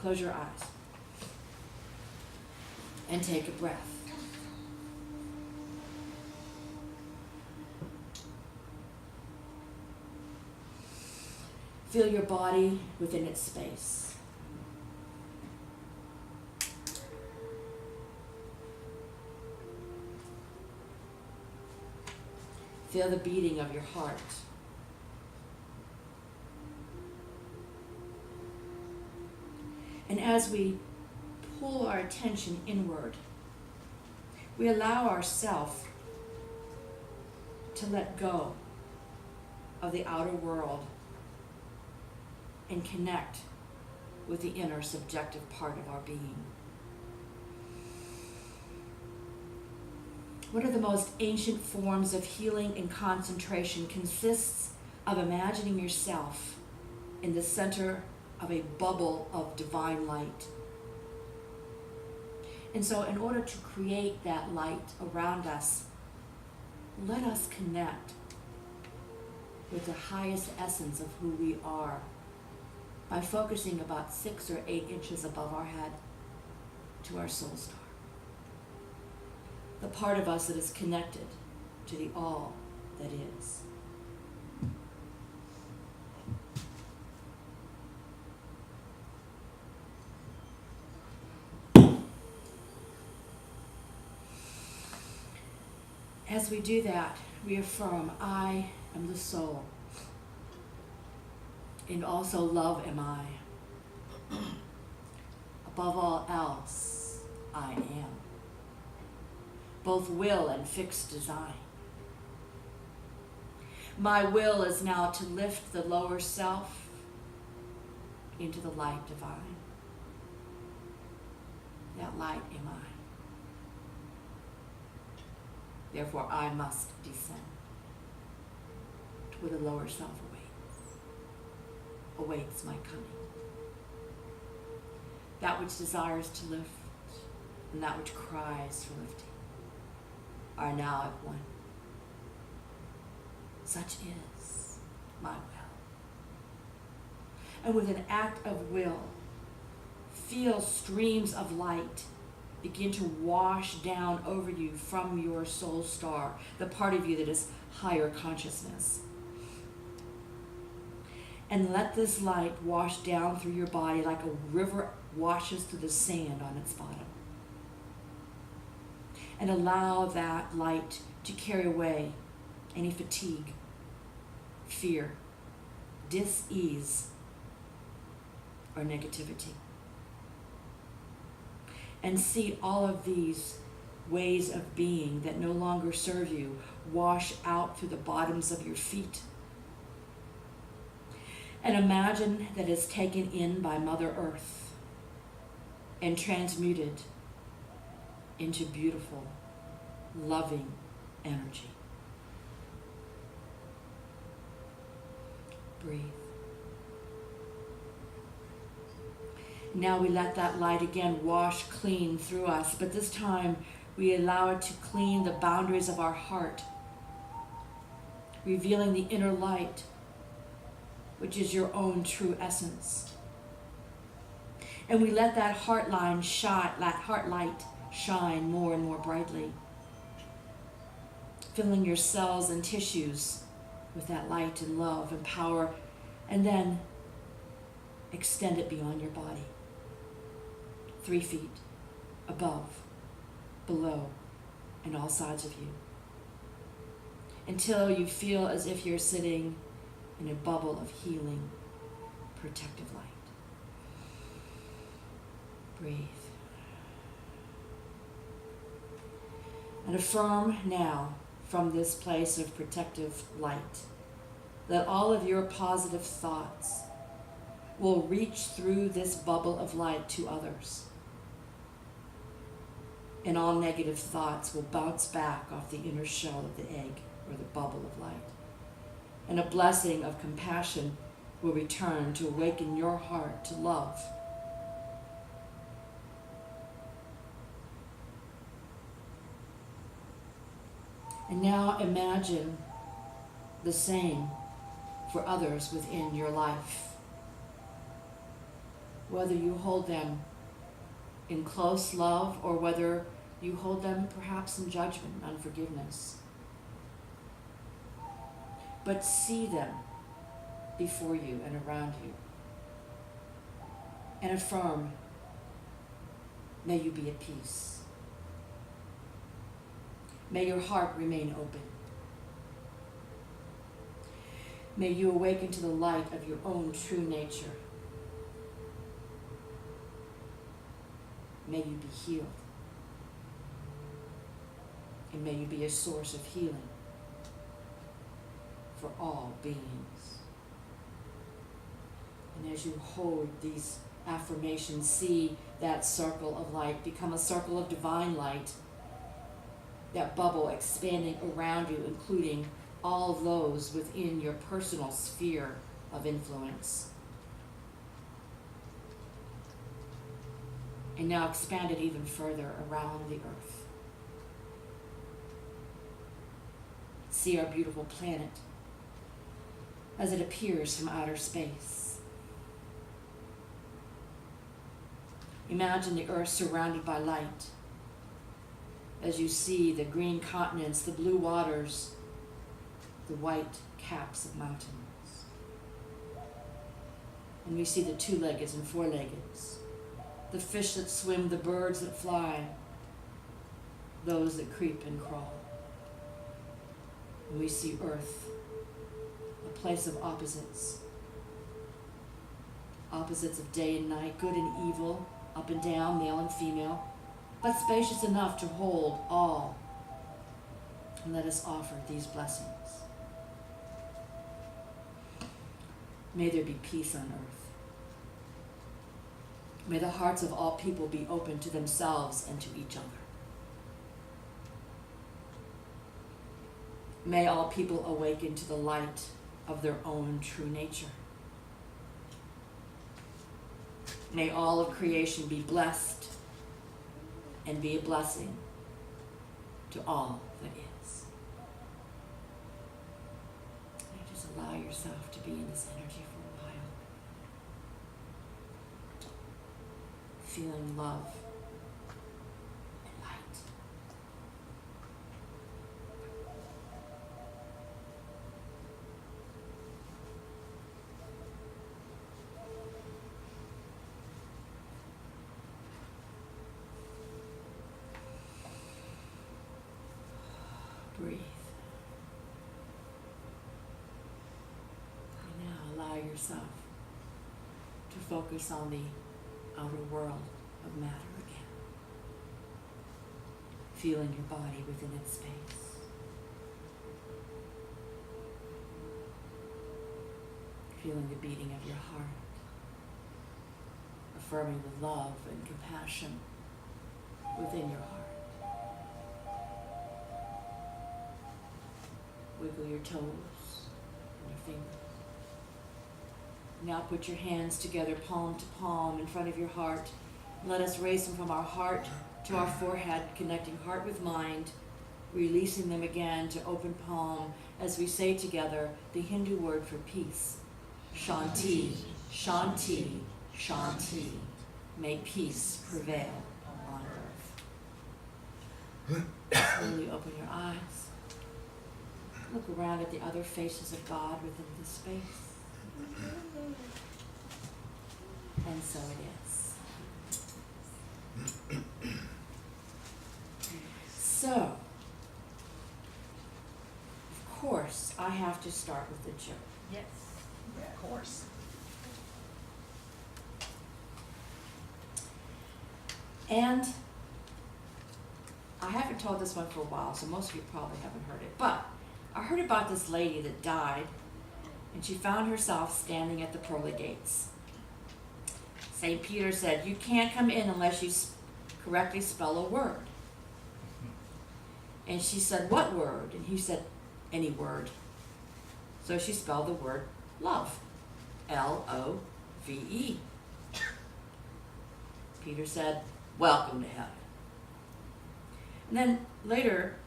Close your eyes and take a breath. Feel your body within its space. Feel the beating of your heart. And as we pull our attention inward, we allow ourselves to let go of the outer world and connect with the inner subjective part of our being. One of the most ancient forms of healing and concentration consists of imagining yourself in the center of a bubble of divine light. And so in order to create that light around us, let us connect with the highest essence of who we are by focusing about 6 or 8 inches above our head to our soul star, the part of us that is connected to the all that is. As we do that, we affirm, I am the soul, and also love am I. Above all else, I am. Both will and fixed design. My will is now to lift the lower self into the light divine. That light am I. Therefore, I must descend to where the lower self awaits my coming. That which desires to lift and that which cries for lifting are now at one. Such is my will. And with an act of will, feel streams of light begin to wash down over you from your soul star, the part of you that is higher consciousness. And let this light wash down through your body like a river washes through the sand on its bottom. And allow that light to carry away any fatigue, fear, dis-ease, or negativity. And see all of these ways of being that no longer serve you wash out through the bottoms of your feet. And imagine that it's taken in by Mother Earth and transmuted into beautiful, loving energy. Breathe. Now we let that light again wash clean through us, but this time we allow it to clean the boundaries of our heart, revealing the inner light, which is your own true essence. And we let that heart light shine more and more brightly, filling your cells and tissues with that light and love and power, and then extend it beyond your body. 3 feet above, below, and all sides of you, until you feel as if you're sitting in a bubble of healing, protective light. Breathe. And affirm now from this place of protective light that all of your positive thoughts will reach through this bubble of light to others. And all negative thoughts will bounce back off the inner shell of the egg or the bubble of light. And a blessing of compassion will return to awaken your heart to love. And now imagine the same for others within your life. whether you hold them in close love or whether you hold them perhaps in judgment, unforgiveness. But see them before you and around you. And affirm, may you be at peace. May your heart remain open. May you awaken to the light of your own true nature. May you be healed. And may you be a source of healing for all beings. And as you hold these affirmations, see that circle of light become a circle of divine light, that bubble expanding around you, including all those within your personal sphere of influence. And now expand it even further around the earth. See our beautiful planet as it appears from outer space. Imagine the earth surrounded by light as you see the green continents, the blue waters, the white caps of mountains. And we see the two-leggeds and four-leggeds, the fish that swim, the birds that fly, those that creep and crawl. And we see Earth, a place of opposites. Opposites of day and night, good and evil, up and down, male and female, but spacious enough to hold all. And let us offer these blessings. May there be peace on earth. May the hearts of all people be open to themselves and to each other. May all people awaken to the light of their own true nature. May all of creation be blessed and be a blessing to all that is. Now just allow yourself to be in this energy for a while. Feeling love and light. Breathe. And now allow yourself to focus on the outer world of matter again. Feeling your body within its space. Feeling the beating of your heart. Affirming the love and compassion within your heart. Wiggle your toes and your fingers. Now put your hands together, palm to palm, in front of your heart. Let us raise them from our heart to our forehead, connecting heart with mind, releasing them again to open palm as we say together the Hindu word for peace. Shanti, Shanti, Shanti. May peace prevail on earth. Slowly open your eyes. Look around at the other faces of God within this space. And so it is. So, of course, I have to start with the joke. Yes, of course. And I haven't told this one for a while, so most of you probably haven't heard it. But I heard about this lady that died, and she found herself standing at the pearly gates. St. Peter said, "You can't come in unless you correctly spell a word." And she said, "What word?" And he said, "Any word." So she spelled the word love. Love. Peter said, "Welcome to heaven." And then later,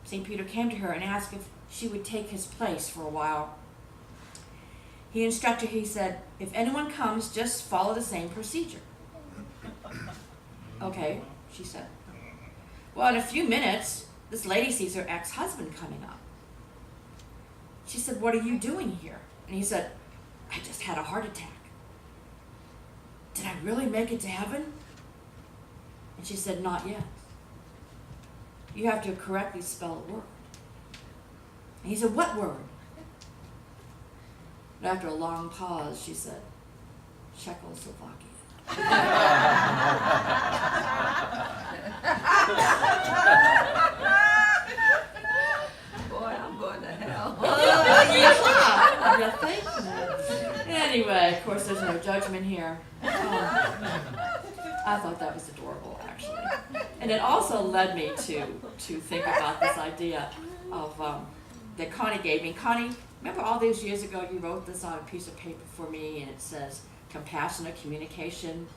St. Peter came to her and asked if she would take his place for a while. He instructed, he said, if anyone comes, just follow the same procedure. Okay, she said. Well, in a few minutes, this lady sees her ex-husband coming up. She said, what are you doing here? And he said, I just had a heart attack. Did I really make it to heaven? And she said, not yet. You have to correctly spell a word. And he said, what word? And after a long pause, she said, Czechoslovakia. Boy, I'm going to hell. You think? Anyway, of course, there's no judgment here. I thought that was adorable, actually. And it also led me to think about this idea of that Connie gave me. Connie, remember all these years ago you wrote this on a piece of paper for me, and it says, compassionate communication.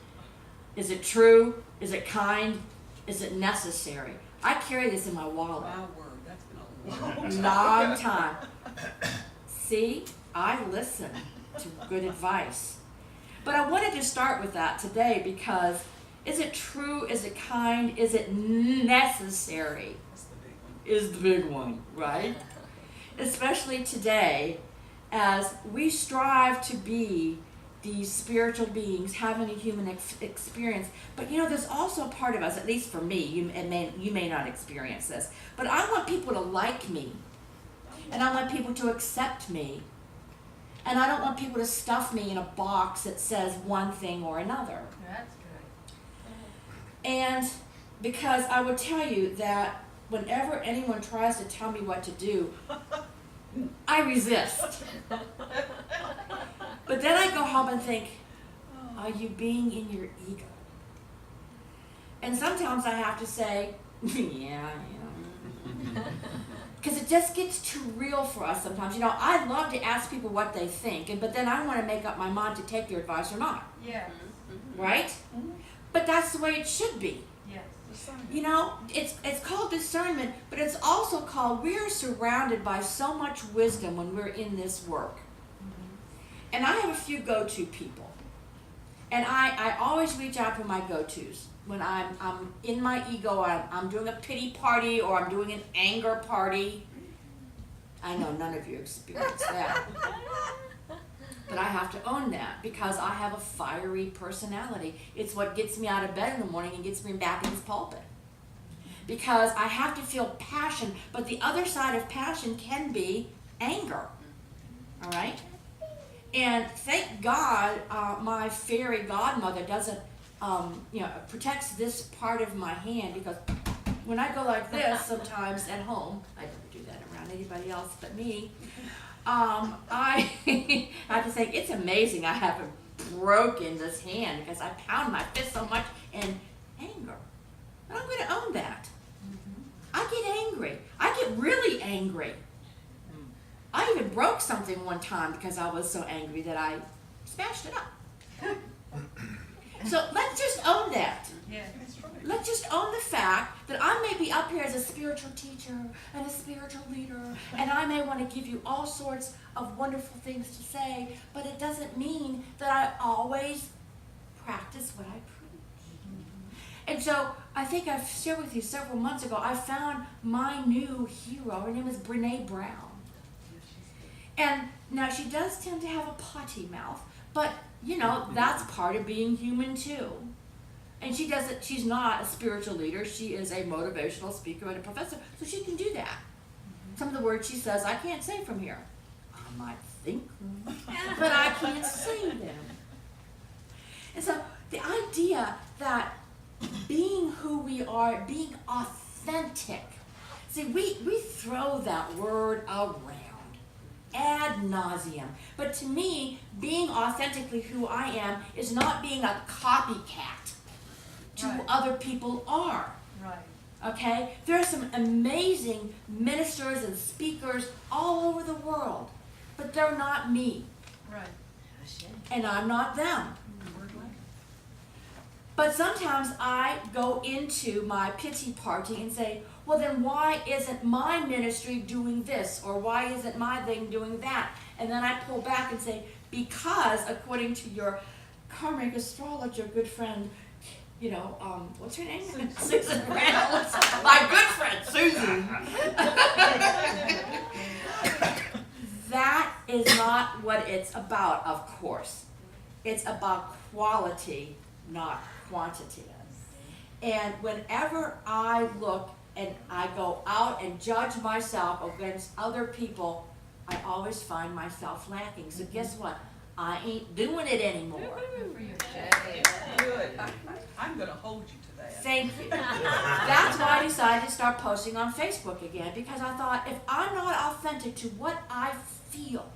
Is it true? Is it kind? Is it necessary? I carry this in my wallet. My word, that's been a Long time. See, I listen to good advice. But I wanted to start with that today because is it true? Is it kind? Is it necessary? That's the big one. Is the big one, right? Especially today, as we strive to be these spiritual beings having a human experience. But you know, there's also a part of us, at least for me, you may not experience this, but I want people to like me. And I want people to accept me. And I don't want people to stuff me in a box that says one thing or another. That's good. And because I would tell you that whenever anyone tries to tell me what to do, I resist. But then I go home and think, are you being in your ego? And sometimes I have to say, yeah. Because it just gets too real for us sometimes. You know, I love to ask people what they think, but then I want to make up my mind to take their advice or not. Yes. Right? Mm-hmm. But that's the way it should be. Yes. You know, it's called discernment, but it's also called, we are surrounded by so much wisdom when we're in this work. Mm-hmm. And I have a few go-to people. And I always reach out for my go-tos. When I'm in my ego, I'm doing a pity party or I'm doing an anger party. I know none of you experience that. But I have to own that because I have a fiery personality. It's what gets me out of bed in the morning and gets me back in this pulpit. Because I have to feel passion, but the other side of passion can be anger. All right? And thank God my fairy godmother doesn't, protects this part of my hand, because when I go like this sometimes at home, I never do that around anybody else but me, I have to say it's amazing I haven't broken this hand because I pound my fist so much in anger. And I'm going to own that. I get angry. I get really angry. I even broke something one time because I was so angry that I smashed it up. So let's just own that. Yes. Let's just own the fact that I may be up here as a spiritual teacher and a spiritual leader, and I may want to give you all sorts of wonderful things to say, but it doesn't mean that I always practice what I preach. And so I think I've shared with you several months ago, I found my new hero. Her name is Brene Brown. And now she does tend to have a potty mouth, but you know, that's part of being human too. And she's not a spiritual leader, she is a motivational speaker and a professor, so she can do that. Some of the words she says, I can't say from here. I might think them, but I can't say them. And so the idea that being who we are, being authentic, see, we throw that word around ad nauseum. But to me, being authentically who I am is not being a copycat to who other people are. Right. Okay? There are some amazing ministers and speakers all over the world, but they're not me. Right. And I'm not them. But sometimes I go into my pity party and say, well, then why isn't my ministry doing this? Or why isn't my thing doing that? And then I pull back and say, Because according to your karmic astrologer good friend, what's her name? Susan Reynolds. My good friend, Susan. That is not what it's about, of course. It's about quality, not quantity. And whenever I look and I go out and judge myself against other people, I always find myself lacking. So guess what? I ain't doing it anymore. Good. I'm going to hold you to that. Thank you. That's why I decided to start posting on Facebook again, because I thought if I'm not authentic to what I feel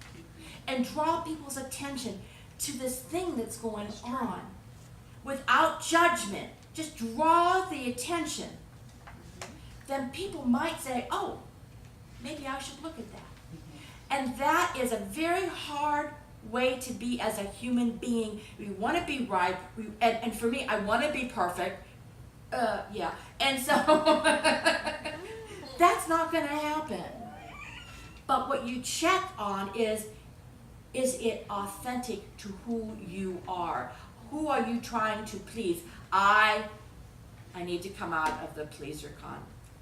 and draw people's attention to this thing that's going on without judgment, just draw the attention, then people might say, oh, maybe I should look at that. And that is a very hard way to be as a human being. We want to be right, and for me, I want to be perfect. And so that's not going to happen. But what you check on is it authentic to who you are? Who are you trying to please? I need to come out of the pleaser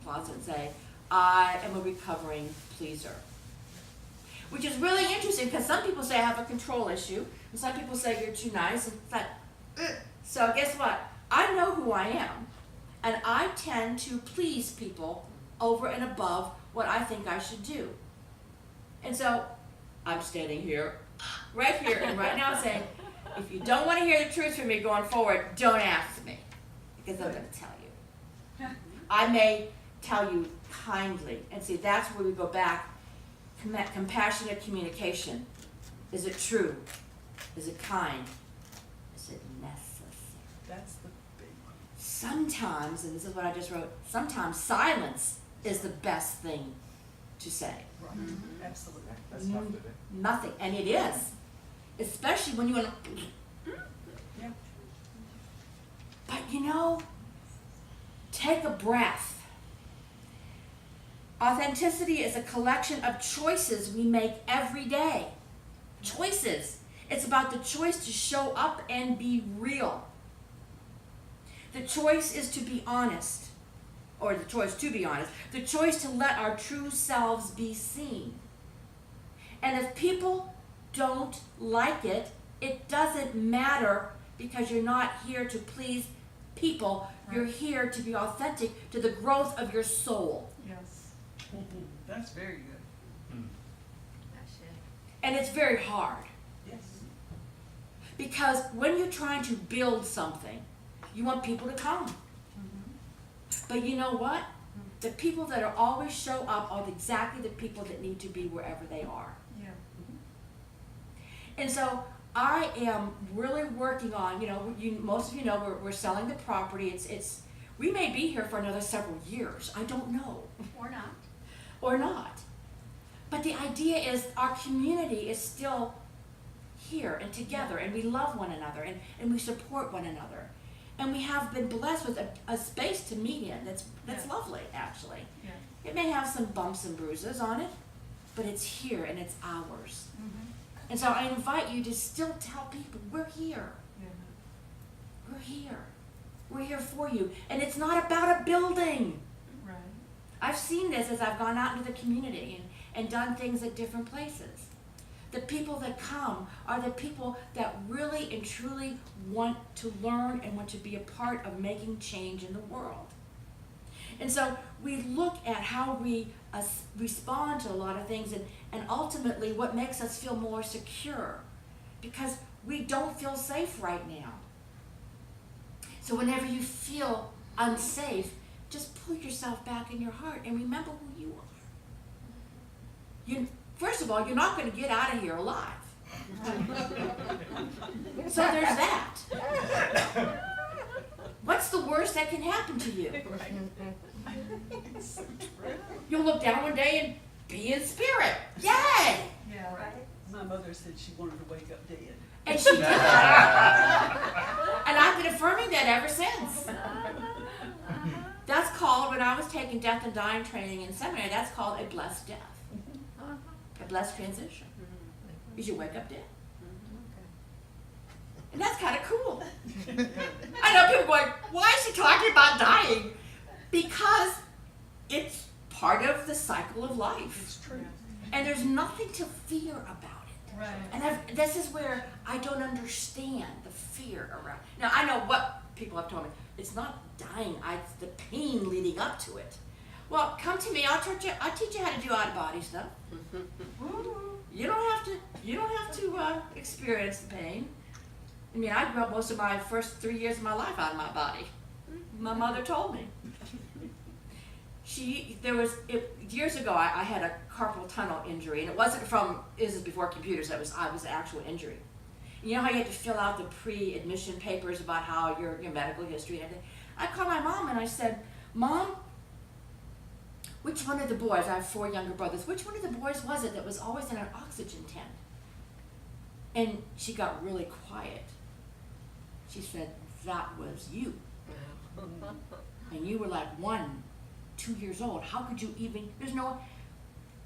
closet and say, I am a recovering pleaser. Which is really interesting, because some people say I have a control issue, and some people say you're too nice, and it's like, ugh. So guess what? I know who I am, and I tend to please people over and above what I think I should do. And so I'm standing here, right here, and right now saying, if you don't want to hear the truth from me going forward, don't ask me, because I'm going to tell you. I may tell you kindly, and see, that's where we go back. Compassionate communication. Is it true? Is it kind? Is it necessary? That's the big one. Sometimes, and this is what I just wrote, sometimes silence is the best thing to say. Right. Mm-hmm. Absolutely. That's tough to do. Nothing. And it is. Especially when you want to... Yeah. But take a breath. Authenticity is a collection of choices we make every day. Choices. It's about the choice to show up and be real. The choice is to be honest, or the choice to be honest. The choice to let our true selves be seen. And if people don't like it, it doesn't matter, because you're not here to please people. Right. You're here to be authentic to the growth of your soul. Yes. That's very good. And it's very hard. Yes. Because when you're trying to build something, you want people to come. Mm-hmm. But you know what? Mm-hmm. The people that are always show up are exactly the people that need to be wherever they are. Yeah. Mm-hmm. And so I am really working on, most of you know we're selling the property. It's we may be here for another several years. I don't know. Or not. But the idea is our community is still here and together, and we love one another, and we support one another. And we have been blessed with a space to meet in that's lovely, actually. Yeah. It may have some bumps and bruises on it, but it's here and it's ours. Mm-hmm. And so I invite you to still tell people, we're here. Yeah. We're here. We're here for you. And it's not about a building. Right. I've seen this as I've gone out into the community and done things at different places. The people that come are the people that really and truly want to learn and want to be a part of making change in the world. And so we look at how we respond to a lot of things, and ultimately what makes us feel more secure, because we don't feel safe right now. So whenever you feel unsafe, just pull yourself back in your heart and remember who you are. First of all, you're not going to get out of here alive. So there's that. What's the worst that can happen to you? You'll look down one day and be in spirit. Yay! Yeah, right. My mother said she wanted to wake up dead. And she did. And I've been affirming that ever since. That's called, when I was taking death and dying training in seminary, that's called a blessed death. A blessed transition. Because you wake up dead. And that's kind of cool. I know people going, why is she talking about dying? Because it's part of the cycle of life. It's true. And there's nothing to fear about it. Right. And this is where I don't understand the fear around. Now, I know what people have told me. It's not dying, it's the pain leading up to it. Well, come to me, I'll teach you how to do out-of-body stuff. You don't have to experience the pain. I mean, I grew up most of my first 3 years of my life out of my body. My mother told me. Years ago, I had a carpal tunnel injury, and this is before computers, I was an actual injury. You know how you had to fill out the pre-admission papers about how your medical history and everything? I called my mom and I said, Mom, which one of the boys, I have 4 younger brothers, which one of the boys was it that was always in an oxygen tent? And she got really quiet. She said, that was you. And you were like 1, 2 years old. How could you even, well,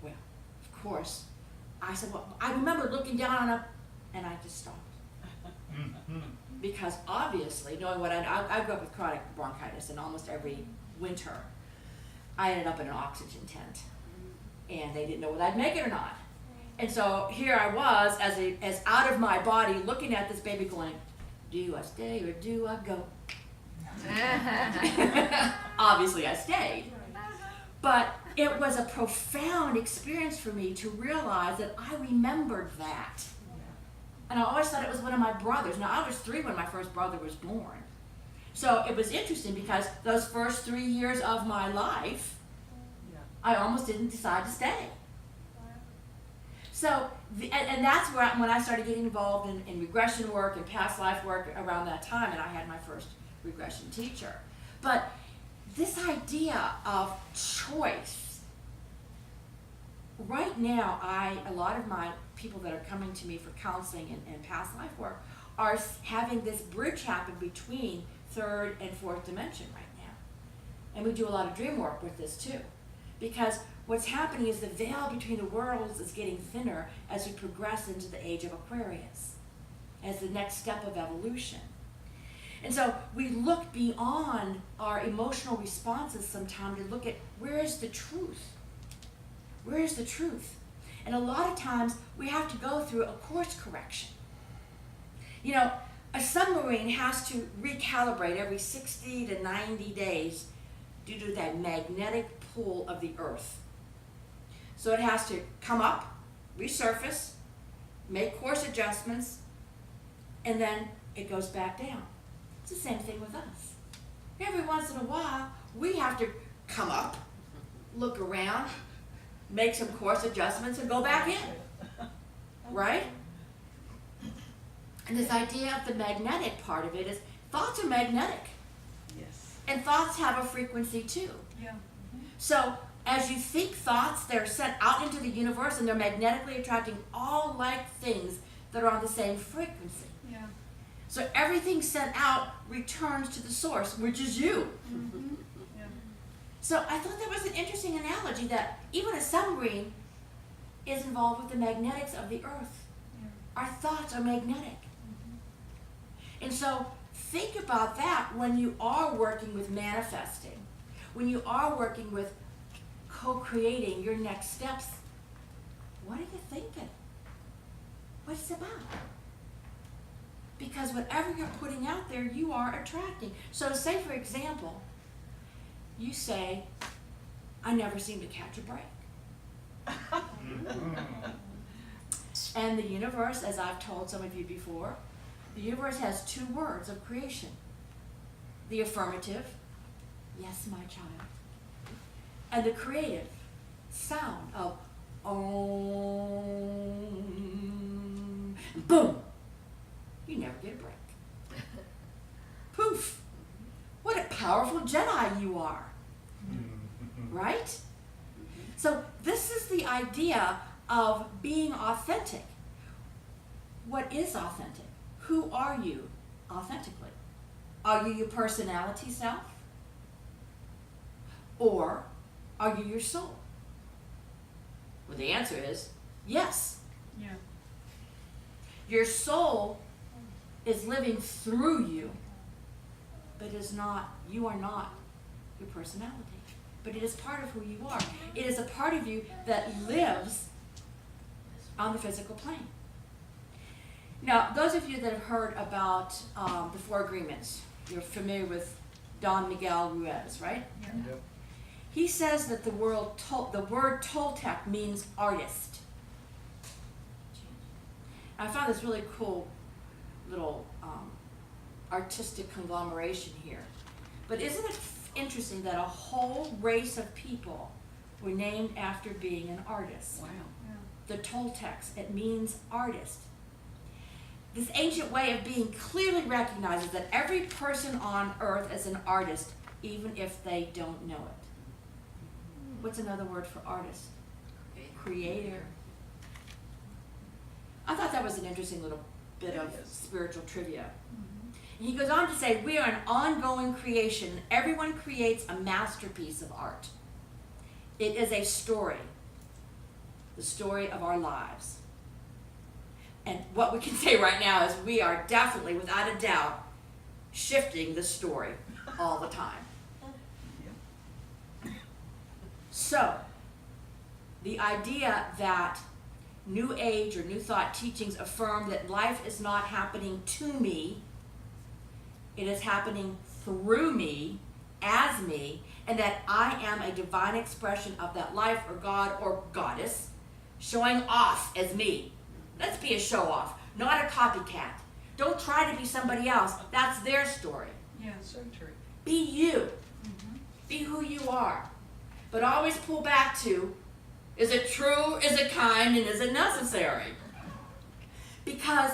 of course. I said, well, I remember looking down on her, and I just stopped. Because obviously, knowing what I grew up with chronic bronchitis, and almost every winter, I ended up in an oxygen tent. And they didn't know whether I'd make it or not. And so here I was, as out of my body, looking at this baby going, do I stay or do I go? Obviously I stayed. But it was a profound experience for me to realize that I remembered that. And I always thought it was one of my brothers. Now, I was 3 when my first brother was born. So it was interesting because those first 3 years of my life, I almost didn't decide to stay. So, and that's where when I started getting involved in regression work and past life work around that time, and I had my first regression teacher. But this idea of choice, right now, a lot of my people that are coming to me for counseling and past life work are having this bridge happen between 3rd and 4th dimension right now. And we do a lot of dream work with this too. Because what's happening is the veil between the worlds is getting thinner as we progress into the age of Aquarius, as the next step of evolution. And so we look beyond our emotional responses sometimes to look at where is the truth? Where is the truth? And a lot of times we have to go through a course correction. You know, a submarine has to recalibrate every 60 to 90 days due to that magnetic pull of the Earth. So it has to come up, resurface, make course adjustments, and then it goes back down. It's the same thing with us. Every once in a while, we have to come up, look around, make some course adjustments, and go back in. Right? And this idea of the magnetic part of it is thoughts are magnetic. Yes. And thoughts have a frequency too. Yeah. So as you think thoughts, they're sent out into the universe and they're magnetically attracting all like things that are on the same frequency. Yeah. So everything sent out returns to the source, which is you. Mm-hmm. Yeah. So I thought that was an interesting analogy that even a submarine is involved with the magnetics of the Earth. Yeah. Our thoughts are magnetic. Mm-hmm. And so think about that when you are working with manifesting, when you are working with co-creating your next steps. What are you thinking? What's it about? Because whatever you're putting out there, you are attracting. So say, for example, you say, I never seem to catch a break. And the universe, as I've told some of you before, the universe has 2 words of creation. The affirmative, yes, my child. And the creative sound of Om. Boom. You never get a break. Poof. What a powerful Jedi you are. Right? So this is the idea of being authentic. What is authentic? Who are you authentically? Are you your personality self? Or are you your soul? Well, the answer is yes. Yeah. Your soul is living through you, but you are not your personality. But it is part of who you are. It is a part of you that lives on the physical plane. Now, those of you that have heard about the Four Agreements, you're familiar with Don Miguel Ruiz, right? Yeah. He says that the word Toltec means artist. I found this really cool little artistic conglomeration here. But isn't it interesting that a whole race of people were named after being an artist? Wow. The Toltecs, it means artist. This ancient way of being clearly recognizes that every person on earth is an artist, even if they don't know it. What's another word for artist? Creator. I thought that was an interesting little bit of spiritual trivia. And he goes on to say, we are an ongoing creation. Everyone creates a masterpiece of art. It is a story, the story of our lives. And what we can say right now is we are definitely, without a doubt, shifting the story all the time. So, the idea that New Age or New Thought teachings affirm that life is not happening to me, it is happening through me, as me, and that I am a divine expression of that life or God or goddess showing off as me. Let's be a show-off, not a copycat. Don't try to be somebody else. That's their story. Yeah, so true. Be you. Be who you are. But always pull back to, is it true, is it kind, and is it necessary? Because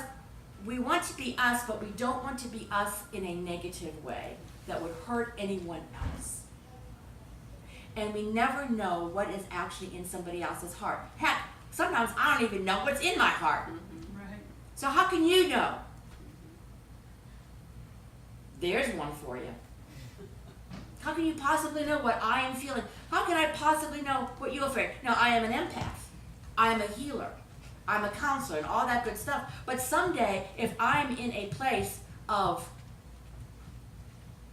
we want to be us, but we don't want to be us in a negative way that would hurt anyone else. And we never know what is actually in somebody else's heart. Heck, sometimes I don't even know what's in my heart. Right. So how can you know? There's one for you. How can you possibly know what I am feeling? How can I possibly know what you are feeling? Now, I am an empath. I am a healer. I'm a counselor and all that good stuff. But someday, if I'm in a place of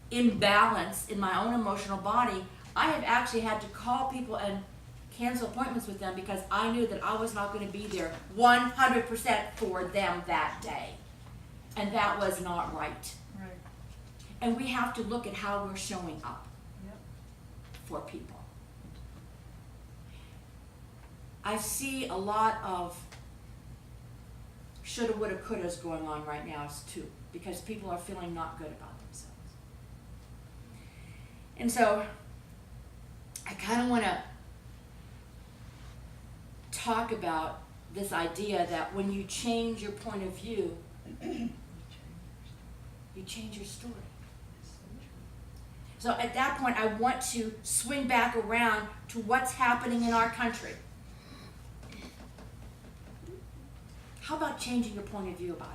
imbalance in my own emotional body, I have actually had to call people and cancel appointments with them because I knew that I was not going to be there 100% for them that day. And that was not right. Right. And we have to look at how we're showing up Yep. for people. I see a lot of shoulda, woulda, couldas going on right now too, because people are feeling not good about themselves. And so I kind of want to talk about this idea that when you change your point of view, you change your story. So at that point, I want to swing back around to what's happening in our country. How about changing your point of view about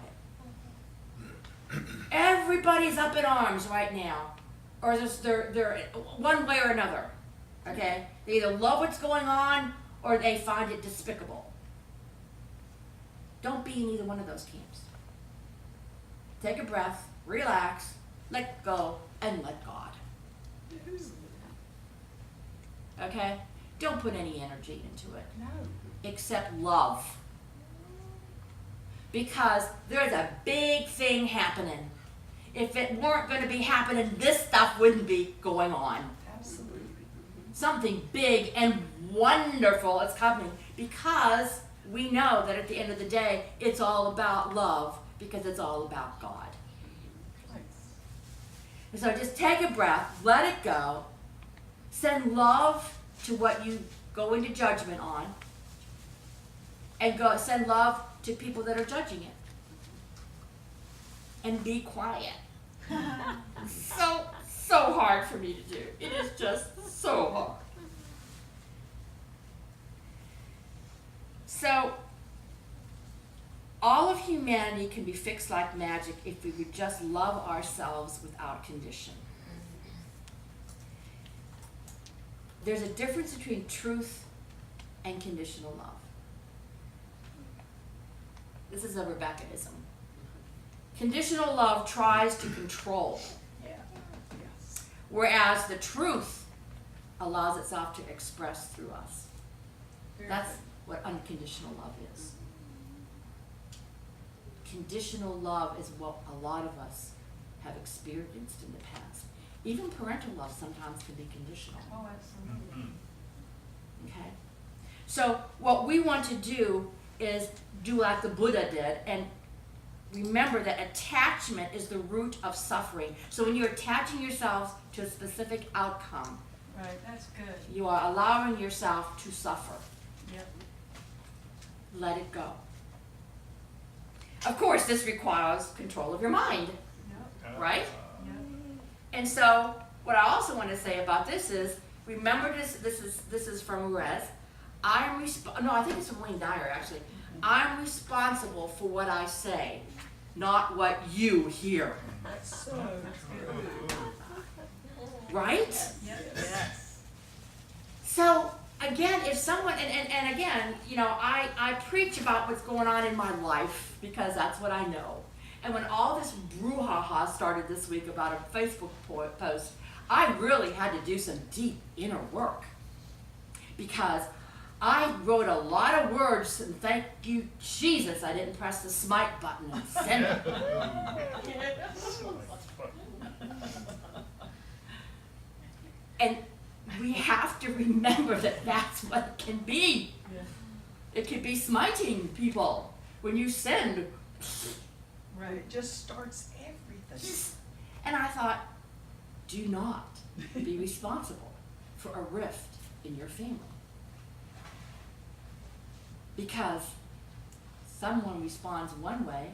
it? Everybody's up in arms right now, or they're one way or another. Okay, they either love what's going on or they find it despicable. Don't be in either one of those camps. Take a breath, relax, let go, and let God. Okay? Don't put any energy into it. No. Except love. Because there's a big thing happening. If it weren't going to be happening, this stuff wouldn't be going on. Absolutely. Something big and wonderful is coming because we know that at the end of the day, it's all about love because it's all about God. And so just take a breath, let it go, send love to what you go into judgment on, and go send love to people that are judging it. And be quiet. So hard for me to do. It is just so hard. So, all of humanity can be fixed like magic if we would just love ourselves without condition. There's a difference between truth and conditional love. This is a Rebeccaism. Conditional love tries to control, Yeah. Yes. whereas the truth allows itself to express through us. Very That's good. what unconditional love is. Conditional love is what a lot of us have experienced in the past. Even parental love sometimes can be conditional. Oh, absolutely. Okay? So what we want to do is do like the Buddha did and remember that attachment is the root of suffering. So when you're attaching yourself to a specific outcome, Right, that's good. you are allowing yourself to suffer. Yep. Let it go. Of course, this requires control of your mind, Yep. right? Yep. And so, what I also want to say about this is, remember this. This is from Rez. I think it's from Wayne Dyer actually. I'm responsible for what I say, not what you hear. That's so good. Right? Yep. Yes. So again, if someone and again, you know, I preach about what's going on in my life because that's what I know. And when all this brouhaha started this week about a Facebook post, I really had to do some deep inner work because I wrote a lot of words and thank you Jesus I didn't press the smite button and send it. And we have to remember that that's what it can be. Yeah. It could be smiting people when you send. Right. It just starts everything. And I thought, do not be responsible for a rift in your family. Because someone responds one way,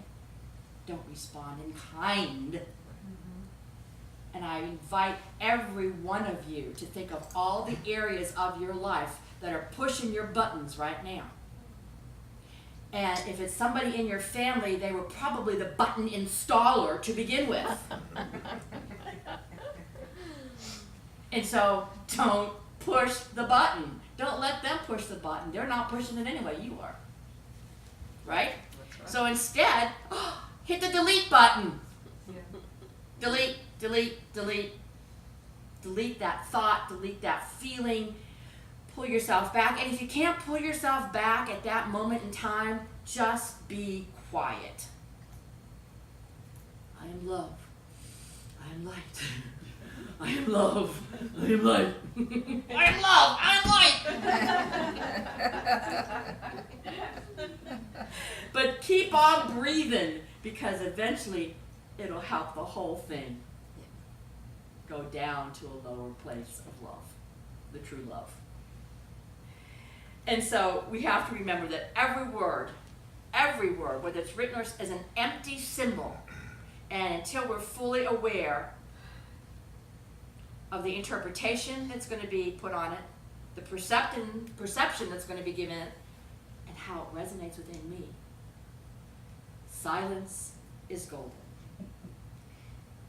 don't respond in kind. Mm-hmm. And I invite every one of you to think of all the areas of your life that are pushing your buttons right now. And if it's somebody in your family, they were probably the button installer to begin with. And so don't push the button. Don't let them push the button. They're not pushing it anyway, you are. Right? That's right. So instead, hit the delete button. Yeah. Delete, delete, delete. Delete that thought, delete that feeling. Pull yourself back. And if you can't pull yourself back at that moment in time, just be quiet. I am love. I am light. I am love. I am light. I am love. I am light. But keep on breathing because eventually it'll help the whole thing go down to a lower place of love, the true love. And so we have to remember that every word, whether it's written or is an empty symbol. And until we're fully aware of the interpretation that's going to be put on it, the perception that's going to be given it, and how it resonates within me, silence is golden.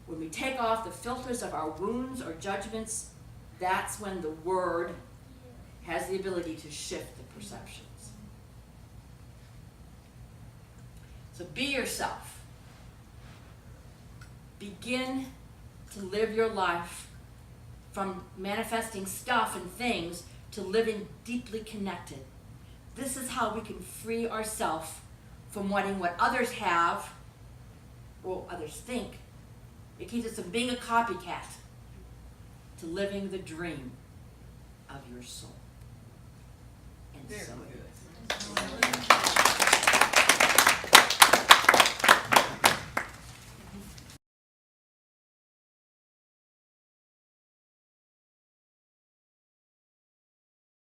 When we take off the filters of our wounds or judgments, that's when the word has the ability to shift the perceptions. So be yourself. Begin to live your life from manifesting stuff and things to living deeply connected. This is how we can free ourselves from wanting what others have or others think. It keeps us from being a copycat to living the dream of your soul. And Very so good. it